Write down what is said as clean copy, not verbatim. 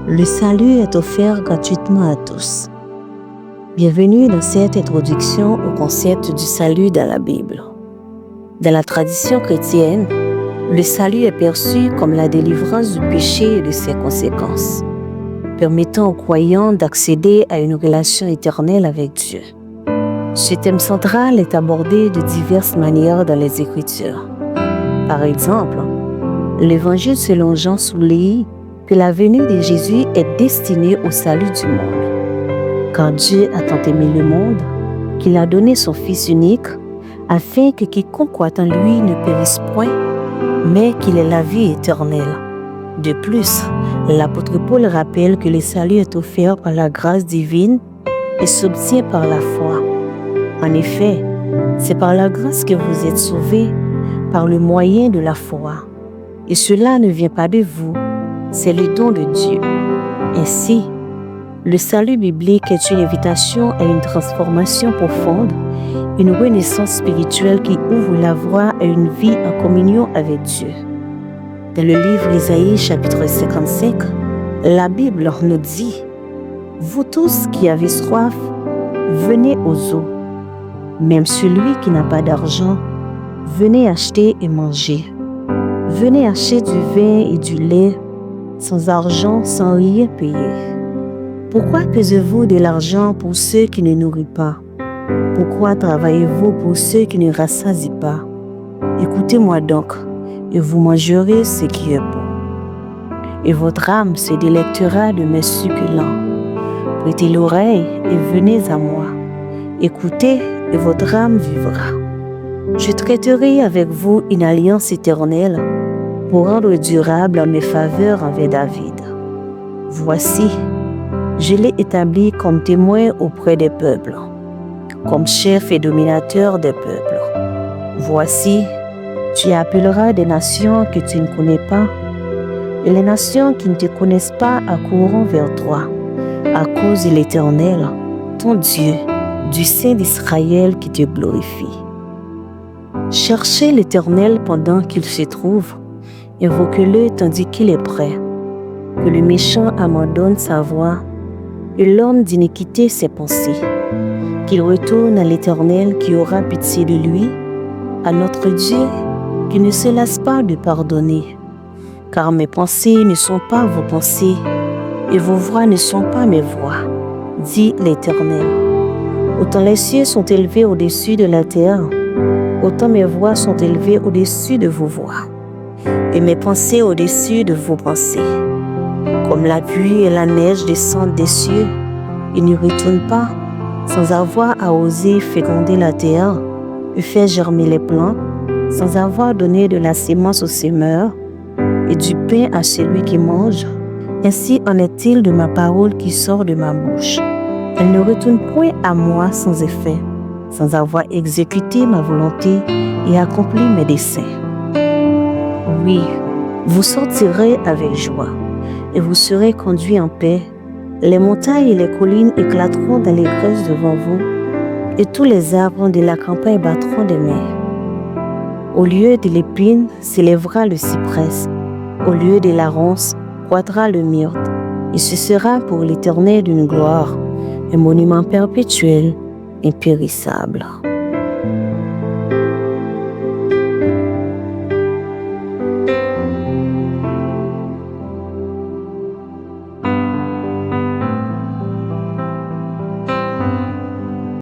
Le salut est offert gratuitement à tous. Bienvenue dans cette introduction au concept du salut dans la Bible. Dans la tradition chrétienne, le salut est perçu comme la délivrance du péché et de ses conséquences, permettant aux croyants d'accéder à une relation éternelle avec Dieu. Ce thème central est abordé de diverses manières dans les Écritures. Par exemple, l'Évangile selon Jean souligne que la venue de Jésus est destinée au salut du monde. Car Dieu a tant aimé le monde qu'il a donné son Fils unique afin que quiconque croit en lui ne périsse point, mais qu'il ait la vie éternelle. De plus, l'apôtre Paul rappelle que le salut est offert par la grâce divine et s'obtient par la foi. En effet, c'est par la grâce que vous êtes sauvés, par le moyen de la foi. Et cela ne vient pas de vous, c'est le don de Dieu. Ainsi, le salut biblique est une invitation à une transformation profonde, une renaissance spirituelle qui ouvre la voie à une vie en communion avec Dieu. Dans le livre Isaïe chapitre 55, la Bible nous dit « Vous tous qui avez soif, venez aux eaux. Même celui qui n'a pas d'argent, venez acheter et manger. Venez acheter du vin et du lait, sans argent, sans rien payer. Pourquoi pesez-vous de l'argent pour ceux qui ne nourrissent pas? Pourquoi travaillez-vous pour ceux qui ne rassasient pas? Écoutez-moi donc, et vous mangerez ce qui est bon. Et votre âme se délectera de mes succulents. Prêtez l'oreille et venez à moi. Écoutez, et votre âme vivra. Je traiterai avec vous une alliance éternelle pour rendre durable mes faveurs envers David. Voici, je l'ai établi comme témoin auprès des peuples, comme chef et dominateur des peuples. Voici, tu appelleras des nations que tu ne connais pas, et les nations qui ne te connaissent pas accourront vers toi, à cause de l'Éternel, ton Dieu, du Saint d'Israël qui te glorifie. Cherchez l'Éternel pendant qu'il se trouve, invoquez-le tandis qu'il est prêt. Que le méchant abandonne sa voie, et l'homme d'iniquité ses pensées. Qu'il retourne à l'Éternel qui aura pitié de lui, à notre Dieu qui ne se lasse pas de pardonner. Car mes pensées ne sont pas vos pensées, et vos voix ne sont pas mes voix, dit l'Éternel. Autant les cieux sont élevés au-dessus de la terre, autant mes voix sont élevées au-dessus de vos voix, et mes pensées au-dessus de vos pensées. Comme la pluie et la neige descendent des cieux, ils ne retournent pas, sans avoir à oser féconder la terre, et faire germer les plants, sans avoir donné de la sémence au semeur, et du pain à celui qui mange. Ainsi en est-il de ma parole qui sort de ma bouche. Elle ne retourne point à moi sans effet, sans avoir exécuté ma volonté et accompli mes desseins. Oui, vous sortirez avec joie, et vous serez conduits en paix. Les montagnes et les collines éclateront d'allégresse devant vous, et tous les arbres de la campagne battront des mains. Au lieu de l'épine s'élèvera le cyprès, au lieu de la ronce croîtra le myrte, et ce sera pour l'Éternel d'une gloire, un monument perpétuel, impérissable.